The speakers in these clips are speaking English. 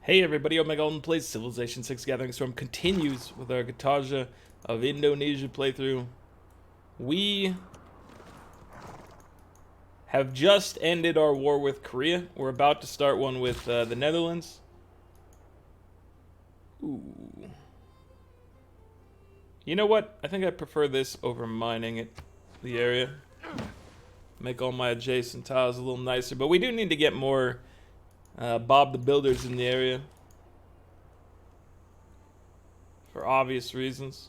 Hey everybody, Omega Alden plays Civilization 6 Gathering Storm continues with our Gataja of Indonesia playthrough. We have just ended our war with Korea. We're about to start one with the Netherlands. Ooh. You know what? I think I prefer this over mining it, the area. Make all my adjacent tiles a little nicer, but we do need to get more Bob the Builders in the area for obvious reasons.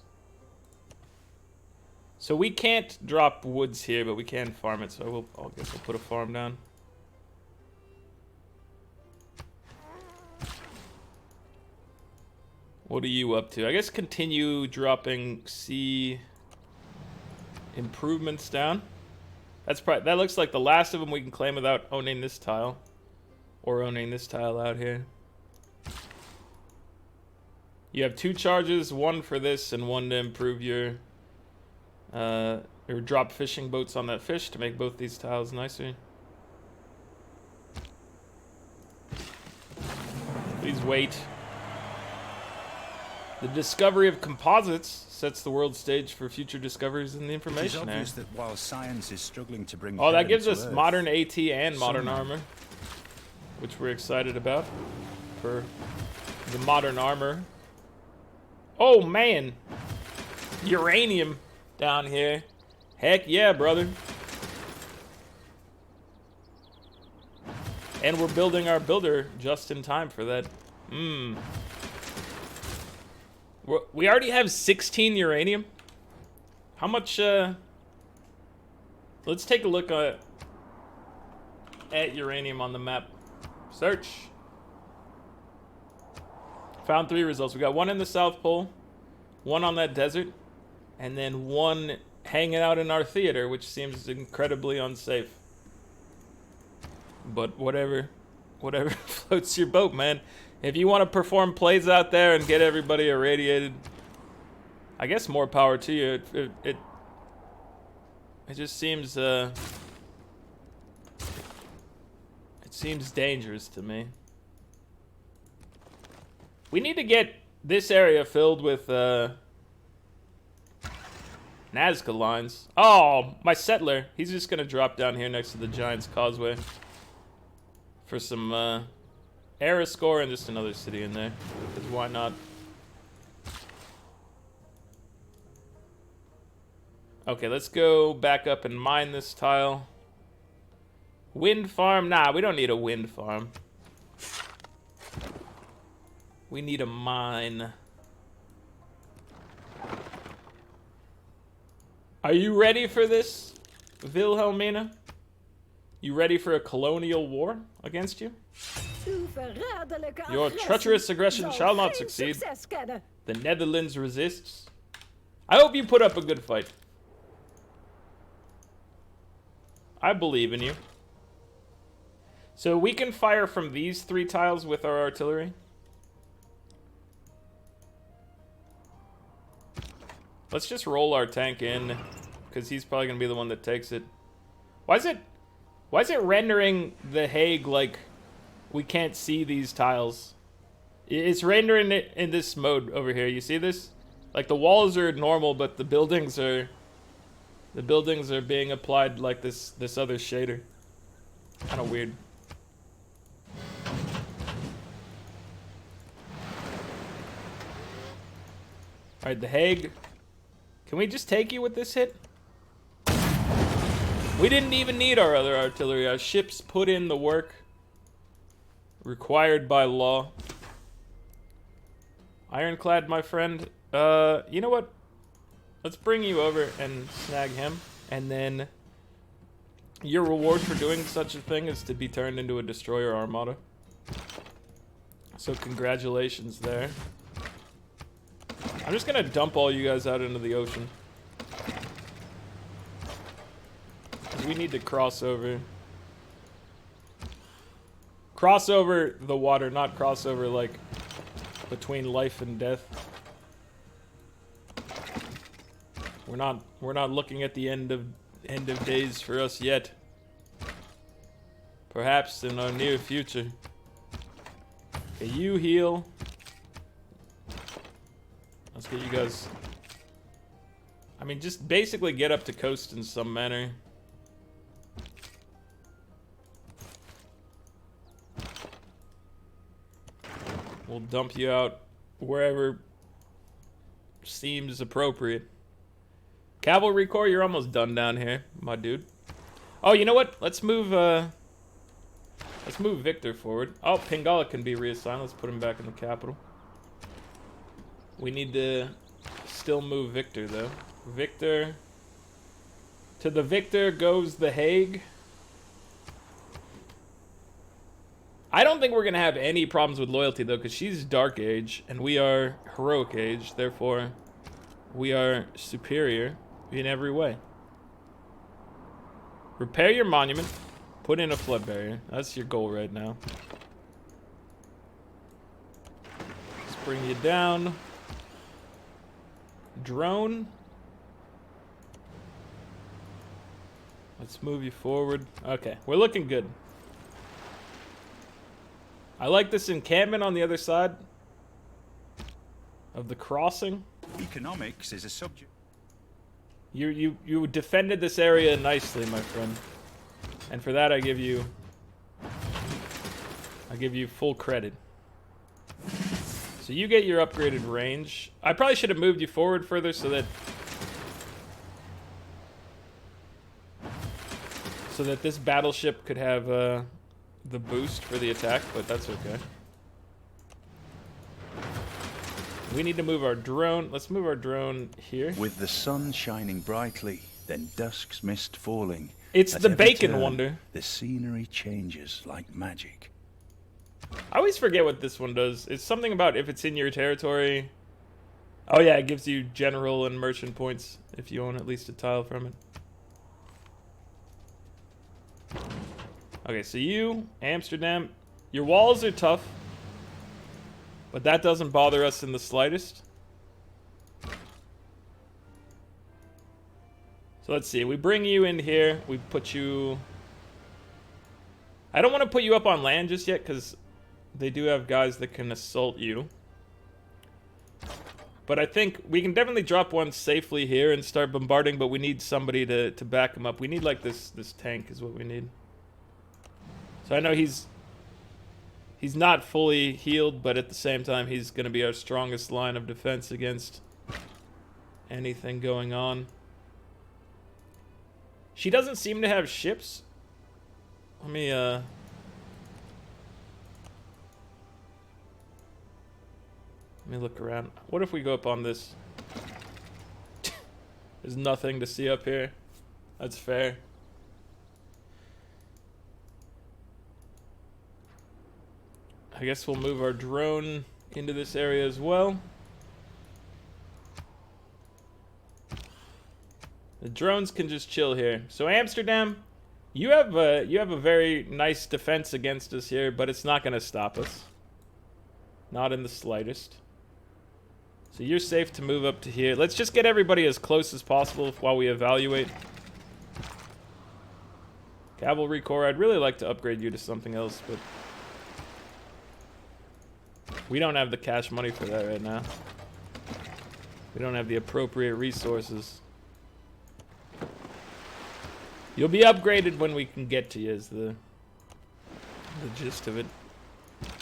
So we can't drop woods here, but we can farm it. So I guess I'll put a farm down. What are you up to? I guess continue dropping sea improvements down. That looks like the last of them we can claim without owning this tile. Or owning this tile out here. You have 2 charges, one for this and one to improve your or drop fishing boats on that fish to make both these tiles nicer. Please wait. The discovery of composites sets the world stage for future discoveries in the information area. It is obvious that while science is struggling to bring that gives us Earth, modern AT and modern armor, which we're excited about for the modern armor. Oh man, uranium down here. Heck yeah, brother. And we're building our builder just in time for that. We already have 16 uranium. How much, let's take a look at uranium on the map. Search. Found 3 results. We got 1 in the South Pole, 1 on that desert, and then 1 hanging out in our theater, which seems incredibly unsafe. But whatever floats your boat, man. If you want to perform plays out there and get everybody irradiated, I guess more power to you. It just seems it seems dangerous to me. We need to get this area filled with Nazca lines. Oh, my settler. He's just gonna drop down here next to the Giant's Causeway for some era score and just another city in there. Because why not? Okay, let's go back up and mine this tile. Wind farm? Nah, we don't need a wind farm. We need a mine. Are you ready for this, Wilhelmina? You ready for a colonial war against you? Your treacherous aggression shall not succeed. The Netherlands resists. I hope you put up a good fight. I believe in you. So we can fire from these 3 tiles with our artillery. Let's just roll our tank in, because he's probably gonna be the one that takes it. Why is it rendering the Hague like we can't see these tiles? It's rendering it in this mode over here. You see this? Like the walls are normal, but the buildings are being applied like this other shader. Kind of weird. All right, the Hague. Can we just take you with this hit? We didn't even need our other artillery. Our ships put in the work required by law. Ironclad, my friend. You know what? Let's bring you over and snag him. And then your reward for doing such a thing is to be turned into a destroyer armada. So congratulations there. I'm just gonna dump all you guys out into the ocean. We need to cross over. Cross over the water, not cross over like between life and death. We're not looking at the end of days for us yet. Perhaps in our near future. Okay, you heal. Let's get you guys... I mean, just basically get up to coast in some manner. We'll dump you out wherever seems appropriate. Cavalry Corps, you're almost done down here, my dude. Oh, you know what? Let's move Victor forward. Oh, Pingala can be reassigned. Let's put him back in the capital. We need to still move Victor, though. Victor. To the Victor goes the Hague. I don't think we're going to have any problems with loyalty, though, because she's Dark Age, and we are Heroic Age. Therefore, we are superior in every way. Repair your monument. Put in a flood barrier. That's your goal right now. Let's bring you down. Drone. Let's move you forward. Okay, we're looking good. I like this encampment on the other side of the crossing. Economics is a subject. You defended this area nicely, my friend. And for that I give you full credit. So you get your upgraded range. I probably should have moved you forward further so that this battleship could have the boost for the attack, but that's okay. We need to move our drone. Let's move our drone here. With the sun shining brightly, then dusk's mist falling. It's at the every bacon turn, wonder. The scenery changes like magic. I always forget what this one does. It's something about if it's in your territory. Oh yeah, it gives you general and merchant points if you own at least a tile from it. Okay, so you, Amsterdam, your walls are tough, but that doesn't bother us in the slightest. So let's see, we bring you in here, we put you... I don't want to put you up on land just yet, because they do have guys that can assault you. But I think we can definitely drop one safely here and start bombarding, but we need somebody to back him up. We need like this tank is what we need. So I know he's not fully healed, but at the same time he's going to be our strongest line of defense against anything going on. She doesn't seem to have ships. Let me look around. What if we go up on this? There's nothing to see up here. That's fair. I guess we'll move our drone into this area as well. The drones can just chill here. So Amsterdam, you have a very nice defense against us here, but it's not going to stop us. Not in the slightest. So you're safe to move up to here. Let's just get everybody as close as possible while we evaluate. Cavalry Corps, I'd really like to upgrade you to something else, but we don't have the cash money for that right now. We don't have the appropriate resources. You'll be upgraded when we can get to you is the gist of it.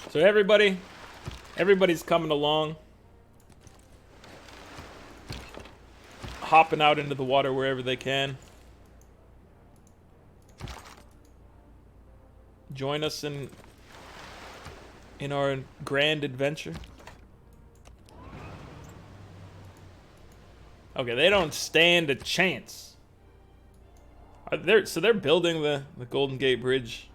So everybody's coming along. Hopping out into the water wherever they can. Join us in our grand adventure. Okay, they don't stand a chance. So they're building the Golden Gate Bridge.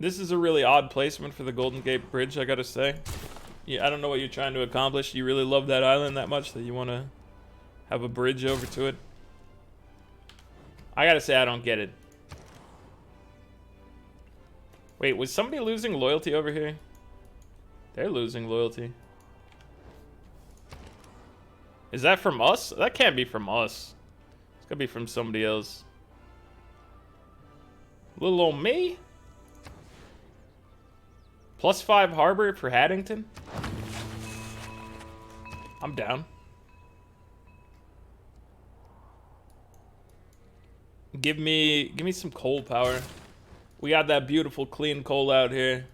This is a really odd placement for the Golden Gate Bridge, I gotta say. Yeah, I don't know what you're trying to accomplish. You really love that island that much that you want to have a bridge over to it? I gotta say, I don't get it. Wait, was somebody losing loyalty over here? They're losing loyalty. Is that from us? That can't be from us. It's gotta be from somebody else. Little old me? +5 harbor for Haddington? I'm down. Give me some coal power. We got that beautiful clean coal out here.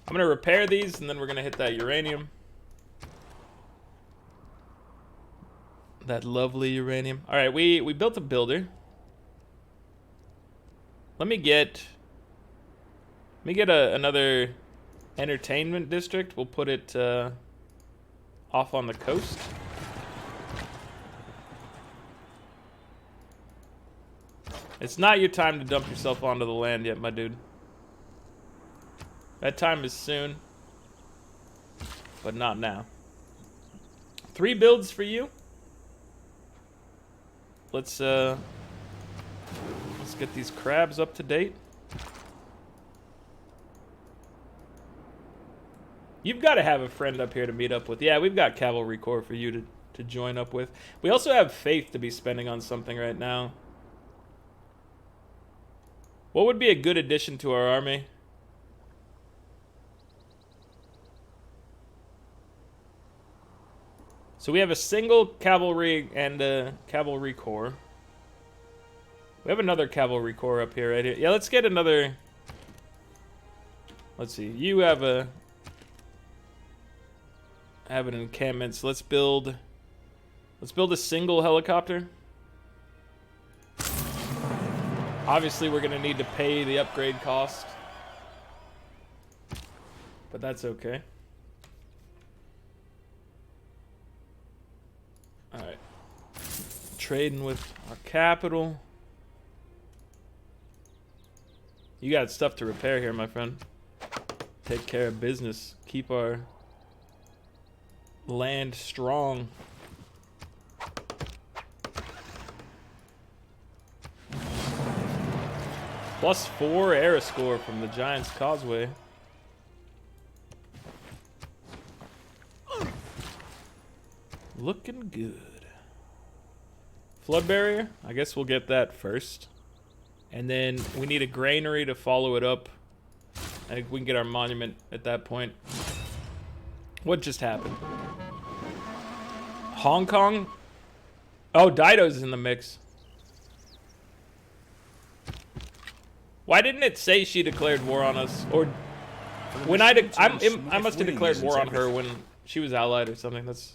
I'm gonna repair these and then we're gonna hit that uranium. That lovely uranium. All right, we built a builder. Let me get another entertainment district. We'll put it off on the coast. It's not your time to dump yourself onto the land yet, my dude. That time is soon, but not now. 3 builds for you. Let's get these crabs up to date. You've got to have a friend up here to meet up with. Yeah, we've got Cavalry Corps for you to join up with. We also have faith to be spending on something right now. What would be a good addition to our army? So we have a single cavalry and a cavalry corps. We have another cavalry corps up here, right here. Yeah, let's get another. Let's see. You have an encampment. So let's build a single helicopter. Obviously, we're gonna need to pay the upgrade cost, but that's okay. All right, trading with our capital. You got stuff to repair here, my friend. Take care of business. Keep our land strong. +4 air score from the Giant's Causeway. Looking good. Flood barrier? I guess we'll get that first. And then we need a granary to follow it up. I think we can get our monument at that point. What just happened? Hong Kong? Oh, Dido's in the mix. Why didn't it say she declared war on us? Or when I must have declared war on her when she was allied or something. That's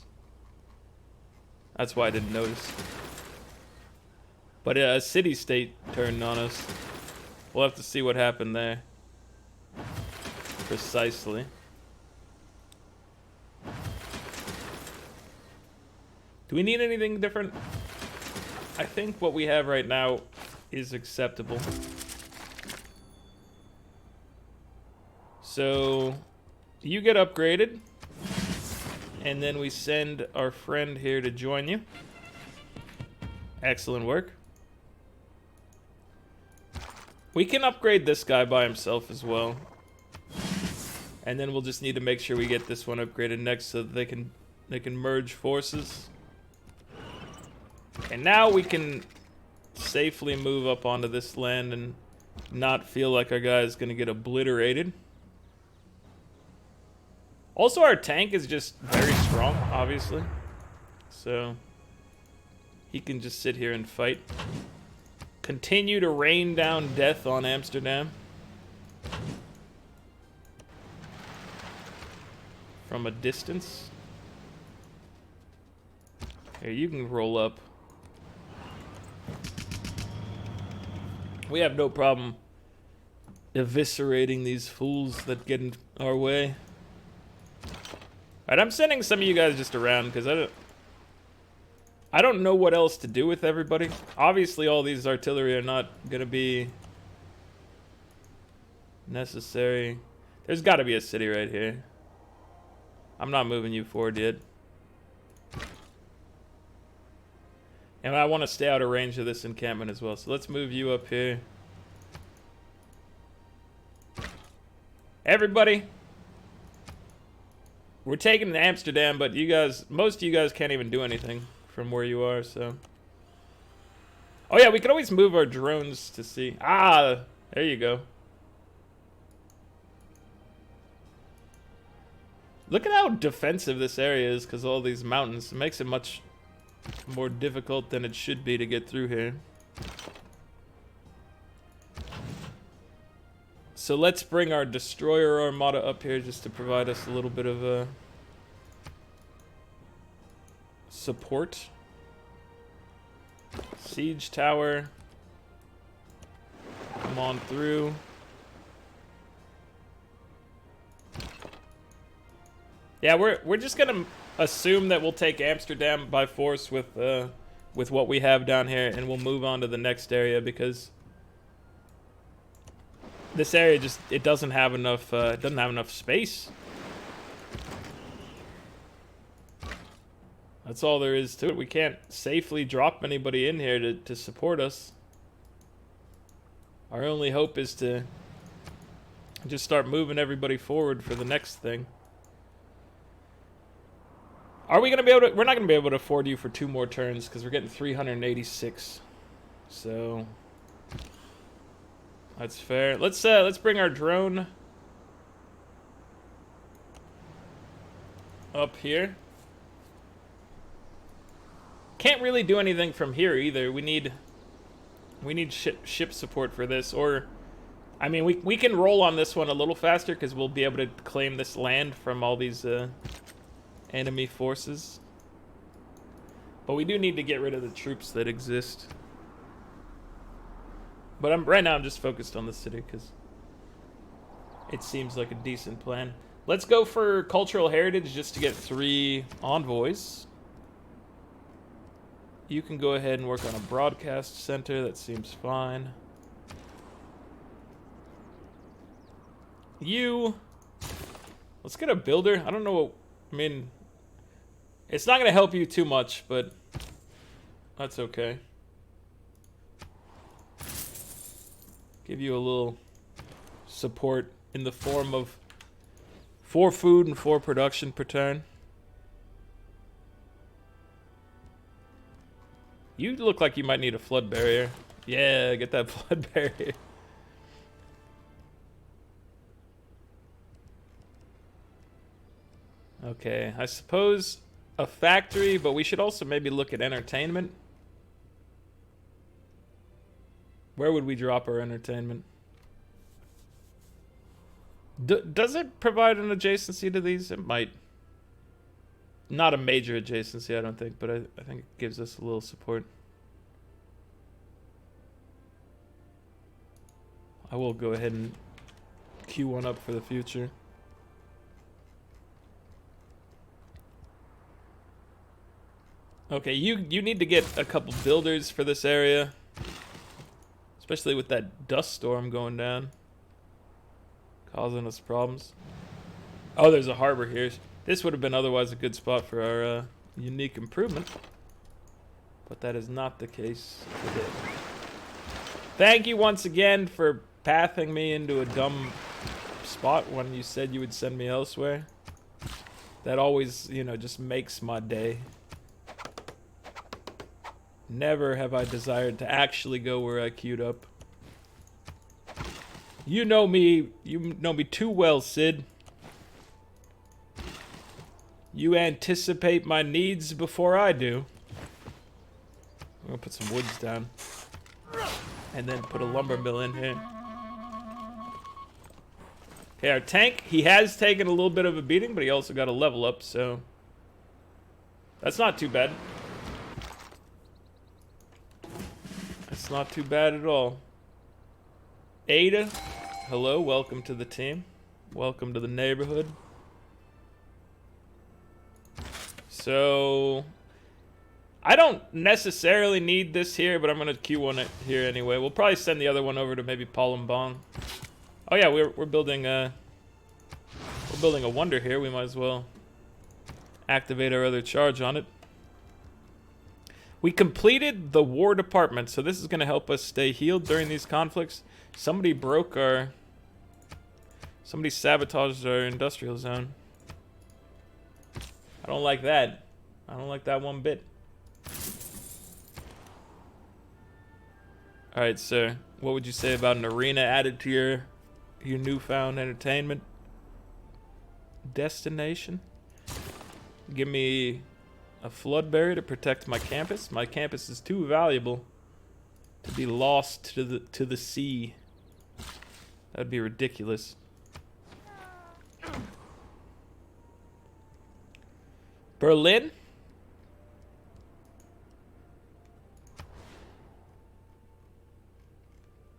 why I didn't notice. But a city-state turned on us. We'll have to see what happened there. Precisely. Do we need anything different? I think what we have right now is acceptable. So, you get upgraded, and then we send our friend here to join you. Excellent work. We can upgrade this guy by himself as well. And then we'll just need to make sure we get this one upgraded next so that they can merge forces. And now we can safely move up onto this land and not feel like our guy is going to get obliterated. Also, our tank is just very strong, obviously. So, he can just sit here and fight. Continue to rain down death on Amsterdam. From a distance. Here, you can roll up. We have no problem eviscerating these fools that get in our way. Alright, I'm sending some of you guys just around because I don't know what else to do with everybody. Obviously, all these artillery are not gonna be necessary. There's got to be a city right here. I'm not moving you forward yet. And I want to stay out of range of this encampment as well. So let's move you up here. Everybody. We're taking Amsterdam, but you guys, most of you guys can't even do anything from where you are, so. Oh yeah, we could always move our drones to see. Ah, there you go. Look at how defensive this area is because of all these mountains. It makes it much more difficult than it should be to get through here. So let's bring our destroyer armada up here just to provide us a little bit of support. Siege tower. Come on through. Yeah, we're just gonna assume that we'll take Amsterdam by force with what we have down here, and we'll move on to the next area because this area just it doesn't have enough space. That's all there is to it. We can't safely drop anybody in here to support us. Our only hope is to just start moving everybody forward for the next thing. Are we gonna be able to? We're not gonna be able to afford you for 2 more turns because we're getting 386. So that's fair. Let's bring our drone up here. Can't really do anything from here either. We need ship support for this, or I mean we can roll on this one a little faster because we'll be able to claim this land from all these enemy forces. But we do need to get rid of the troops that exist. But right now I'm just focused on the city because it seems like a decent plan. Let's go for cultural heritage just to get 3 envoys. You can go ahead and work on a broadcast center. That seems fine. Let's get a builder. I don't know what, I mean, it's not going to help you too much, but that's okay. Give you a little support in the form of 4 food and 4 production per turn. You look like you might need a flood barrier. Yeah, get that flood barrier. Okay, I suppose a factory, but we should also maybe look at entertainment. Where would we drop our entertainment? Does it provide an adjacency to these? It might. Not a major adjacency, I don't think, but I think it gives us a little support. I will go ahead and queue one up for the future. Okay, you need to get a couple builders for this area. Especially with that dust storm going down. Causing us problems. Oh, there's a harbor here. This would have been otherwise a good spot for our unique improvement. But that is not the case today. Thank you once again for pathing me into a dumb spot when you said you would send me elsewhere. That always, you know, just makes my day. Never have I desired to actually go where I queued up. You know me too well, Sid. You anticipate my needs before I do. I'm gonna put some woods down. And then put a lumber mill in here. Okay, our tank, he has taken a little bit of a beating, but he also got a level up, so that's not too bad. That's not too bad at all. Ada, hello, welcome to the team. Welcome to the neighborhood. So I don't necessarily need this here, but I'm gonna queue one here anyway. We'll probably send the other one over to maybe Palembang. Oh yeah, we're building a wonder here. We might as well activate our other charge on it. We completed the war department, so this is gonna help us stay healed during these conflicts. Somebody sabotaged our industrial zone. I don't like that. I don't like that one bit. Alright, sir. What would you say about an arena added to your newfound entertainment? destination. Give me a flood barrier to protect my campus. My campus is too valuable to be lost to the sea. That'd be ridiculous. Berlin?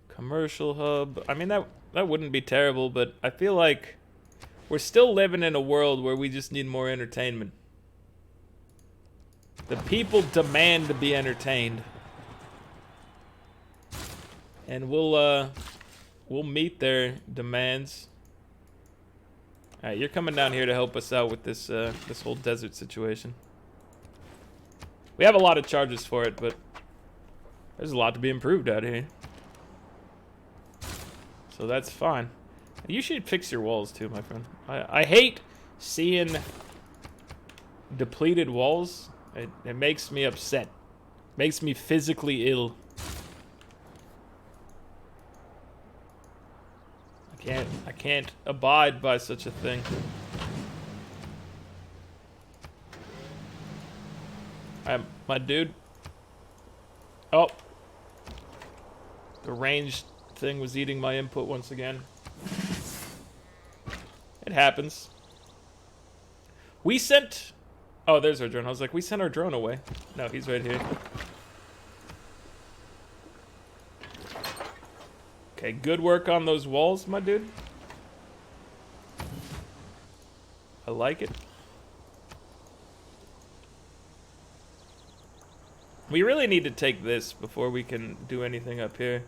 Commercial hub. I mean, that wouldn't be terrible, but I feel like we're still living in a world where we just need more entertainment. The people demand to be entertained. And we'll meet their demands. Alright, you're coming down here to help us out with this this whole desert situation. We have a lot of charges for it, but there's a lot to be improved out here. So that's fine. You should fix your walls too, my friend. I hate seeing depleted walls. It makes me upset. Makes me physically ill. I can't abide by such a thing. My dude. Oh. The ranged thing was eating my input once again. It happens. We sent... Oh, there's our drone. I was like, we sent our drone away. No, he's right here. Okay, good work on those walls, my dude. I like it. We really need to take this before we can do anything up here.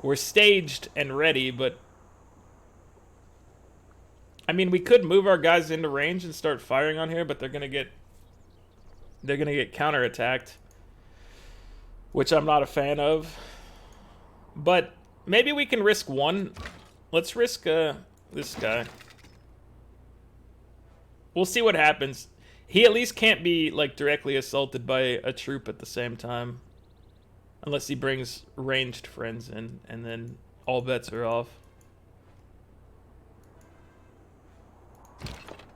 We're staged and ready, but... I mean, we could move our guys into range and start firing on here, but they're gonna get counterattacked, which I'm not a fan of. But maybe we can risk one. Let's risk this guy. We'll see what happens. He at least can't be like directly assaulted by a troop at the same time, unless he brings ranged friends in, and then all bets are off.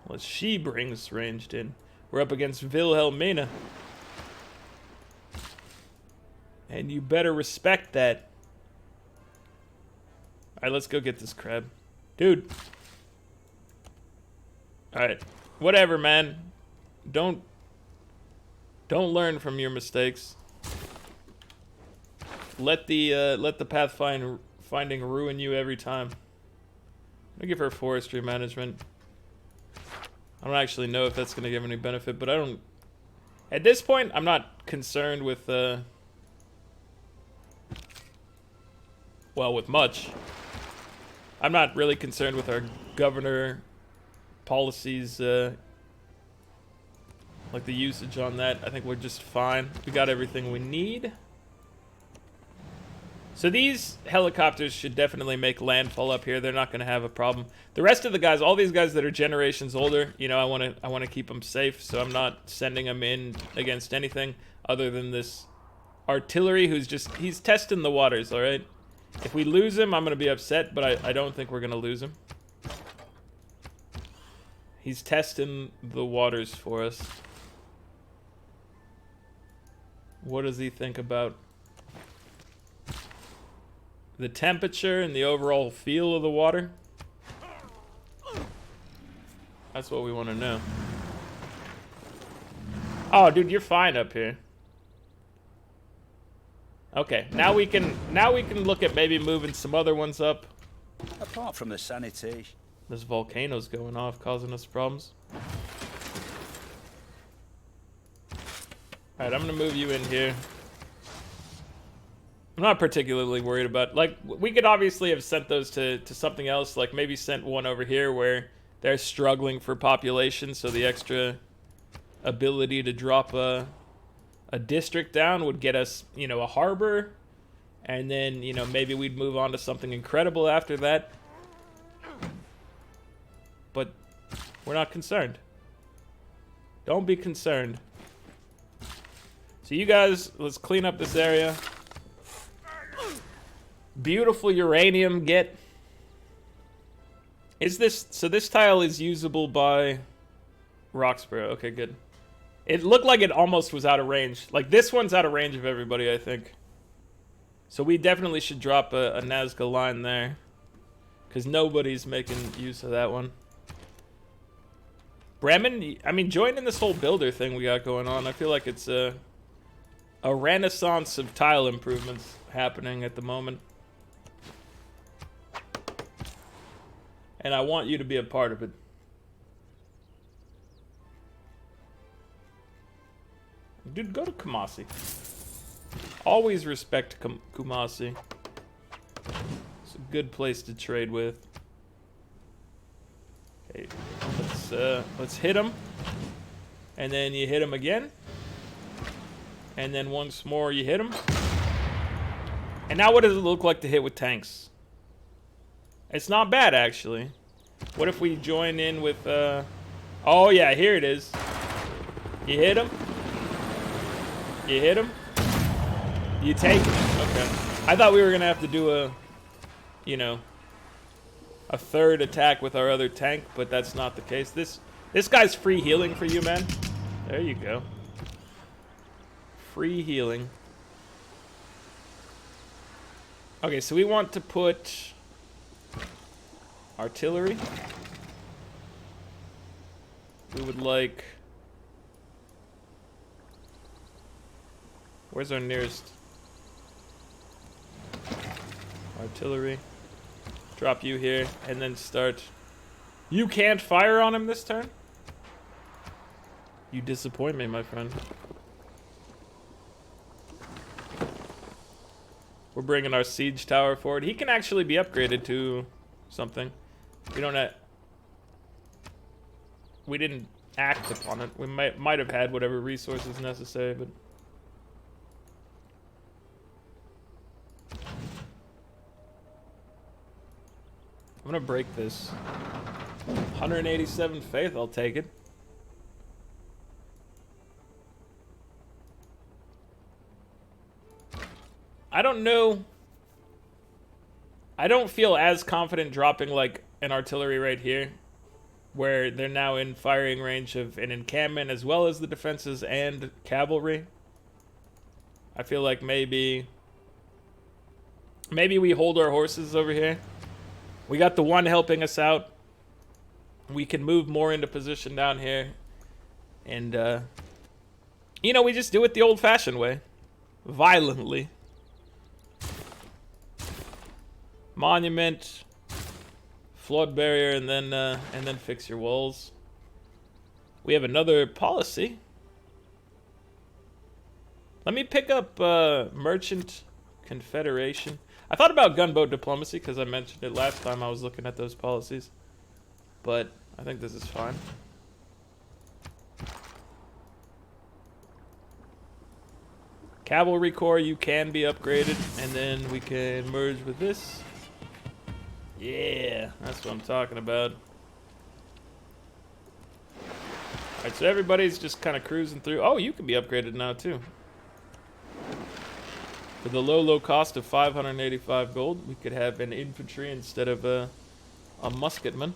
Unless she brings ranged in. We're up against Wilhelmina. And you better respect that. Alright, let's go get this crab. Dude. Alright. Whatever, man. Don't learn from your mistakes. Let the pathfinding ruin you every time. I'm gonna give her forestry management. I don't actually know if that's gonna give any benefit, but I don't... At this point, I'm not concerned with, well, with much. I'm not really concerned with our governor policies, like the usage on that. I think we're just fine. We got everything we need. So these helicopters should definitely make landfall up here. They're not going to have a problem. The rest of the guys, all these guys that are generations older, you know, I want to keep them safe, so I'm not sending them in against anything other than this artillery he's testing the waters, all right? If we lose him, I'm going to be upset, but I don't think we're going to lose him. He's testing the waters for us. What does he think about the temperature and the overall feel of the water? That's what we want to know. Oh, dude, you're fine up here. Okay, now we can look at maybe moving some other ones up. Apart from the sanitation. This volcano's going off, causing us problems. Alright, I'm gonna move you in here. I'm not particularly worried about... Like, we could obviously have sent those to something else. Like, maybe sent one over here where they're struggling for population, so the extra ability to drop a district down would get us, you know, a harbor. And then, you know, maybe we'd move on to something incredible after that. But we're not concerned. Don't be concerned. So you guys, let's clean up this area. Beautiful uranium get. Is this... So this tile is usable by Roxborough. Okay, good. It looked like it almost was out of range. Like, this one's out of range of everybody, I think. So we definitely should drop a Nazca line there. Because nobody's making use of that one. Bremen, I mean, join in this whole builder thing we got going on. I feel like it's a renaissance of tile improvements happening at the moment. And I want you to be a part of it. Dude, go to Kumasi. Always respect Kumasi. It's a good place to trade with. Okay, let's hit him. And then you hit him again. And then once more you hit him. And now what does it look like to hit with tanks? It's not bad, actually. What if we join in with, oh yeah, here it is. You hit him. You hit him. You take it. Okay. I thought we were gonna have to do a, you know, a third attack with our other tank, but that's not the case. This guy's free healing for you, man. There you go. Free healing. Okay, so we want to put artillery. We would like... Where's our nearest artillery? Drop you here, and then start. You can't fire on him this turn? You disappoint me, my friend. We're bringing our siege tower forward. He can actually be upgraded to something. We don't have... We didn't act upon it. We might have had whatever resources necessary, but... I'm gonna break this. 187 faith, I'll take it. I don't know. I don't feel as confident dropping like an artillery right here, where they're now in firing range of an encampment as well as the defenses and cavalry. I feel like maybe we hold our horses over here. We got the one helping us out. We can move more into position down here. And, you know, we just do it the old-fashioned way. Violently. Monument. Flood barrier, and then fix your walls. We have another policy. Let me pick up, Merchant Confederation. I thought about gunboat diplomacy because I mentioned it last time I was looking at those policies. But I think this is fine. Cavalry Corps, you can be upgraded. And then we can merge with this. Yeah, that's what I'm talking about. Alright, so everybody's just kind of cruising through. Oh, you can be upgraded now too. For the low cost of 585 gold, we could have an infantry instead of a musketman.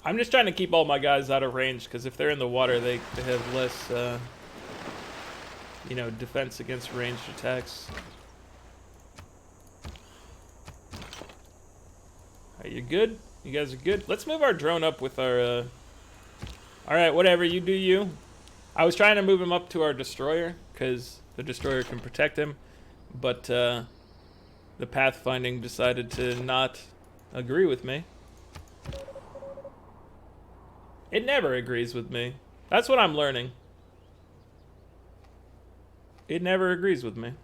I'm just trying to keep all my guys out of range, because if they're in the water, they have less, you know, defense against ranged attacks. Alright, you good? You guys are good? Let's move our drone up with our, Alright, whatever, you do you. I was trying to move him up to our destroyer, because the destroyer can protect him, but the pathfinding decided to not agree with me. It never agrees with me. That's what I'm learning. It never agrees with me.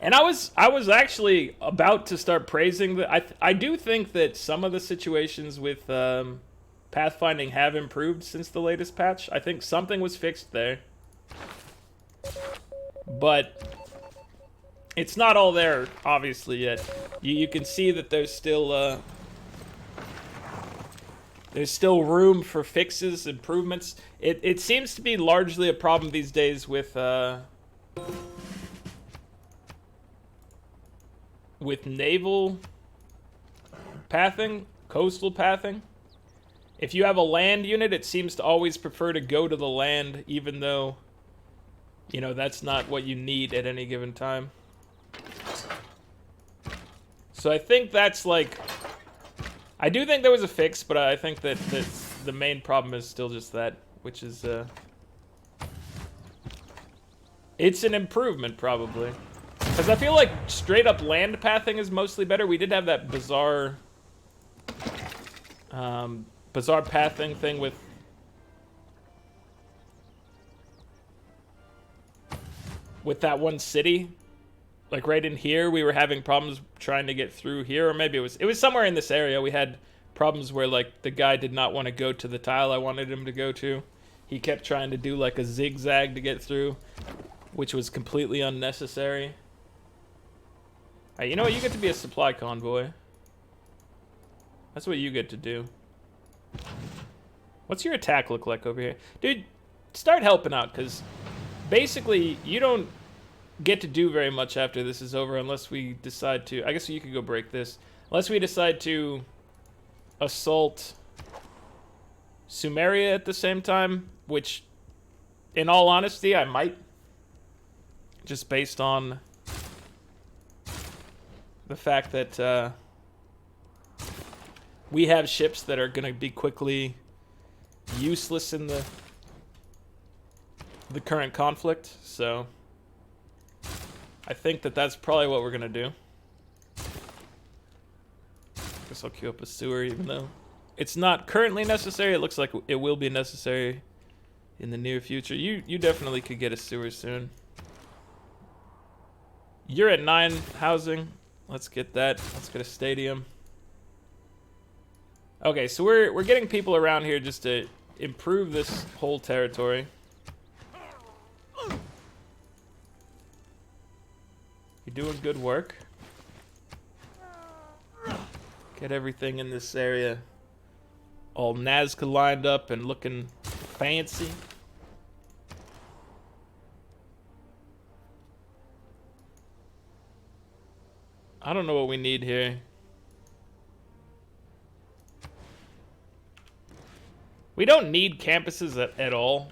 And I was actually about to start praising the... I do think that some of the situations with pathfinding have improved since the latest patch. I think something was fixed there. But it's not all there, obviously, yet. You can see that there's still There's still room for fixes, improvements. It seems to be largely a problem these days with naval pathing, coastal pathing. If you have a land unit, it seems to always prefer to go to the land, even though, you know, that's not what you need at any given time. So I think that's like... I do think there was a fix, but I think that the main problem is still just that, which is... it's an improvement, probably. Because I feel like straight-up land pathing is mostly better. We did have that bizarre... bizarre pathing thing with... with that one city. Like right in here, we were having problems trying to get through here, or maybe it was somewhere in this area. We had problems where like the guy did not want to go to the tile I wanted him to go to. He kept trying to do like a zigzag to get through, which was completely unnecessary. Hey, you know what? You get to be a supply convoy. That's what you get to do. What's your attack look like over here? Dude, start helping out, because basically you don't get to do very much after this is over unless we decide to... I guess you could go break this. Unless we decide to assault Sumeria at the same time, which, in all honesty, I might. Just based on the fact that we have ships that are going to be quickly useless in the current conflict, so... I think that that's probably what we're gonna do. Guess I'll queue up a sewer, even though it's not currently necessary. It looks like it will be necessary in the near future. You definitely could get a sewer soon. You're at 9 housing. Let's get that. Let's get a stadium. Okay, so we're getting people around here just to improve this whole territory. You're doing good work. Get everything in this area all Nazca lined up and looking fancy. I don't know what we need here. We don't need campuses at all.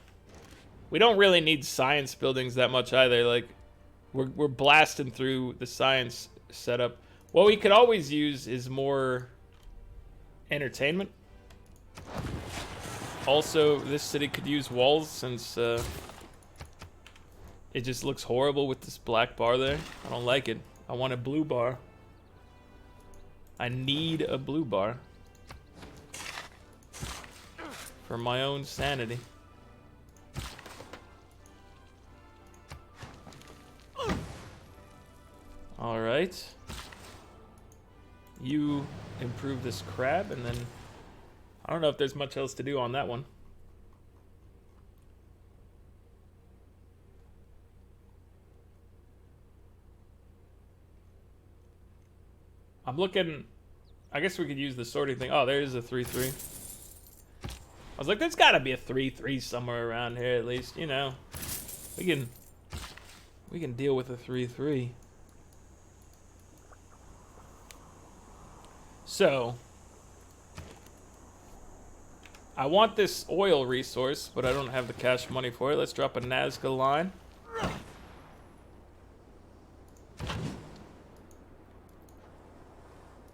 We don't really need science buildings that much either. Like, we're blasting through the science setup. What we could always use is more entertainment. Also, this city could use walls since it just looks horrible with this black bar there. I don't like it. I want a blue bar. I need a blue bar for my own sanity. All right. You improve this crab, and then I don't know if there's much else to do on that one. I'm looking. I guess we could use the sorting thing. Oh, there is a 3-3. I was like, there's got to be a 3-3 somewhere around here at least. You know, we can deal with a 3-3. So, I want this oil resource, but I don't have the cash money for it. Let's drop a Nazca line.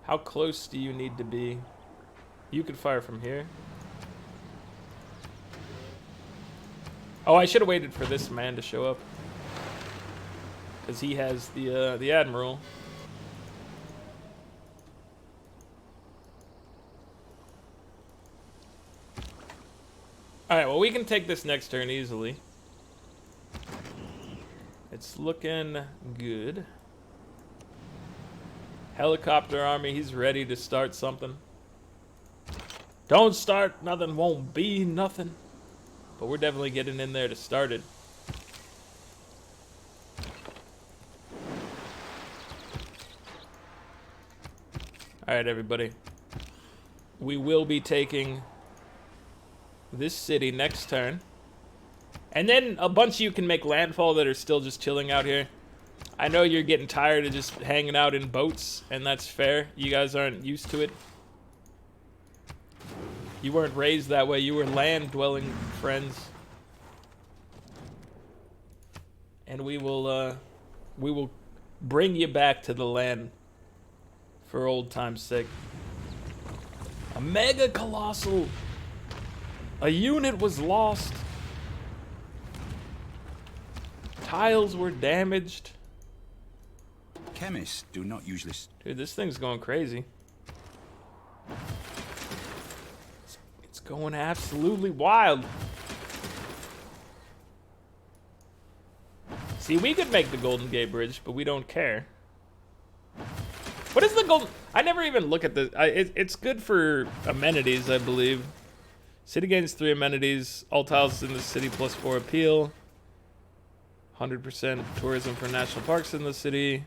How close do you need to be? You can fire from here. Oh, I should have waited for this man to show up, because he has the admiral. Alright, well, we can take this next turn easily. It's looking good. Helicopter army, he's ready to start something. Don't start, nothing won't be nothing. But we're definitely getting in there to start it. Alright, everybody. We will be taking this city next turn. And then a bunch of you can make landfall that are still just chilling out here. I know you're getting tired of just hanging out in boats, and that's fair. You guys aren't used to it. You weren't raised that way. You were land-dwelling friends. And we will bring you back to the land for old time's sake. A mega colossal. A unit was lost. Tiles were damaged. Chemists do not usually... Dude, this thing's going crazy. It's going absolutely wild. See, we could make the Golden Gate Bridge, but we don't care. What is the Golden... I never even look at the... It's good for amenities, I believe. City gains 3 amenities. All tiles in the city plus 4 appeal. 100% tourism for national parks in the city.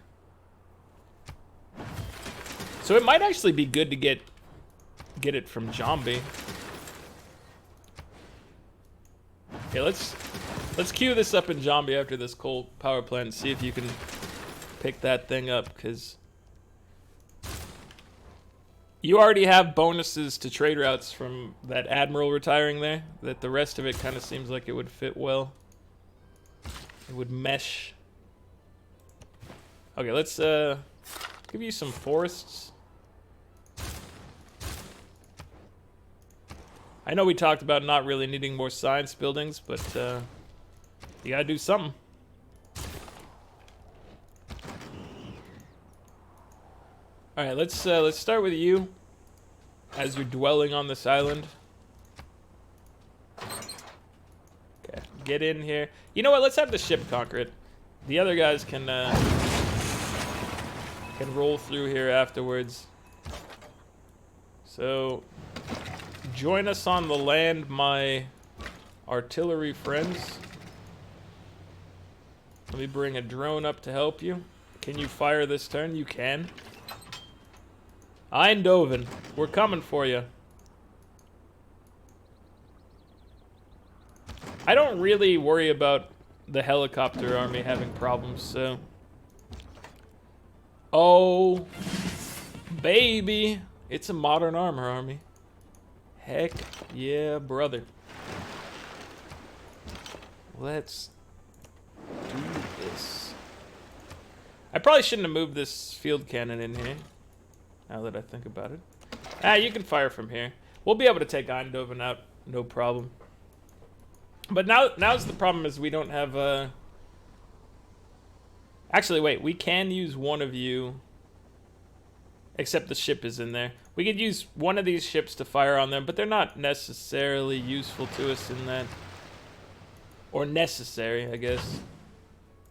So it might actually be good to get it from Jambi. Okay, let's queue this up in Jambi after this coal power plant and see if you can pick that thing up, because you already have bonuses to trade routes from that admiral retiring there, that the rest of it kind of seems like it would fit well. It would mesh. Okay, let's give you some forests. I know we talked about not really needing more science buildings, but you gotta do something. All right, let's start with you as you're dwelling on this island. Okay, get in here. You know what? Let's have the ship conquer it. The other guys can roll through here afterwards. So, join us on the land, my artillery friends. Let me bring a drone up to help you. Can you fire this turn? You can. Eindhoven, we're coming for you. I don't really worry about the helicopter army having problems, so... Oh, baby. It's a modern armor army. Heck yeah, brother. Let's do this. I probably shouldn't have moved this field cannon in here, now that I think about it. Ah, you can fire from here. We'll be able to take Eindhoven out, no problem. But now's the problem is we don't have Actually, wait, we can use one of you, except the ship is in there. We could use one of these ships to fire on them, but they're not necessarily useful to us in that. Or necessary, I guess.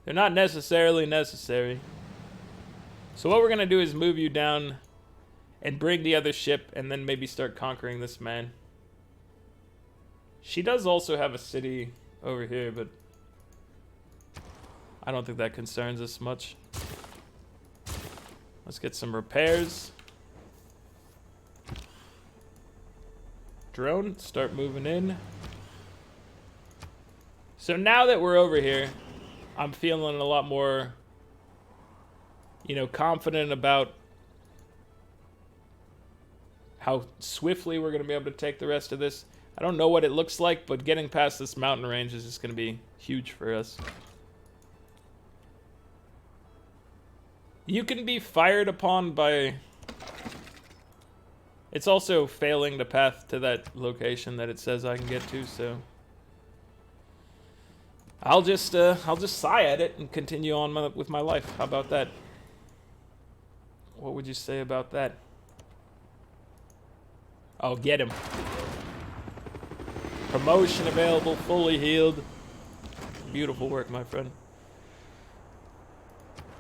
They're not necessarily necessary. So what we're gonna do is move you down and bring the other ship, and then maybe start conquering this man. She does also have a city over here, but I don't think that concerns us much. Let's get some repairs. Drone, start moving in. So now that we're over here, I'm feeling a lot more, you know, confident about how swiftly we're going to be able to take the rest of this. I don't know what it looks like, but getting past this mountain range is just going to be huge for us. You can be fired upon by... It's also failing the path to that location that it says I can get to, so... I'll just sigh at it and continue on with my life. How about that? What would you say about that? Oh, get him. Promotion available, fully healed. Beautiful work, my friend.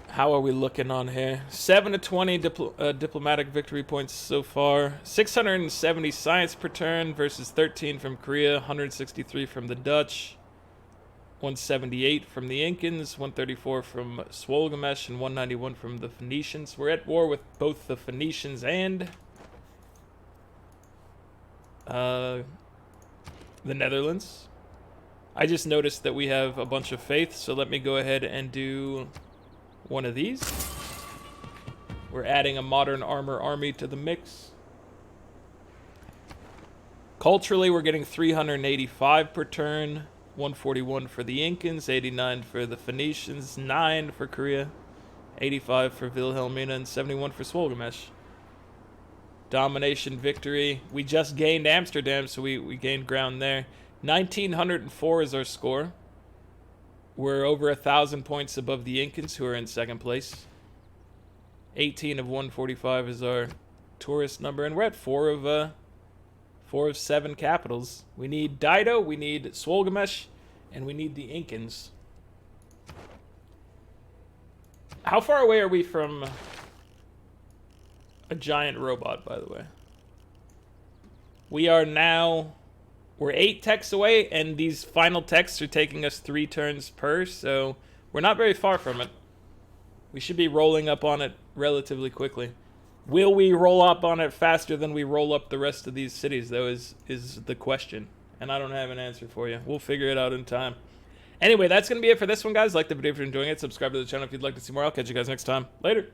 How are we looking on here? 7 to 20 diplomatic victory points so far. 670 science per turn versus 13 from Korea, 163 from the Dutch, 178 from the Incans, 134 from Swolgamesh, and 191 from the Phoenicians. We're at war with both the Phoenicians and the Netherlands. I just noticed that we have a bunch of faith, so let me go ahead and do one of these. We're adding a modern armor army to the mix. Culturally, we're getting 385 per turn, 141 for the Incans, 89 for the Phoenicians, 9 for Korea, 85 for Wilhelmina, and 71 for Swolgamesh. Domination victory. We just gained Amsterdam, so we gained ground there. 1904 is our score. We're over 1,000 points above the Incans, who are in second place. 18 of 145 is our tourist number, and we're at 4 of 7 capitals. We need Dido, we need Swolgamesh, and we need the Incans. How far away are we from a giant robot, by the way? We're 8 techs away, and these final techs are taking us 3 turns per, so we're not very far from it. We should be rolling up on it relatively quickly. Will we roll up on it faster than we roll up the rest of these cities, though, is the question. And I don't have an answer for you. We'll figure it out in time. Anyway, that's going to be it for this one, guys. Like the video if you're enjoying it. Subscribe to the channel if you'd like to see more. I'll catch you guys next time. Later.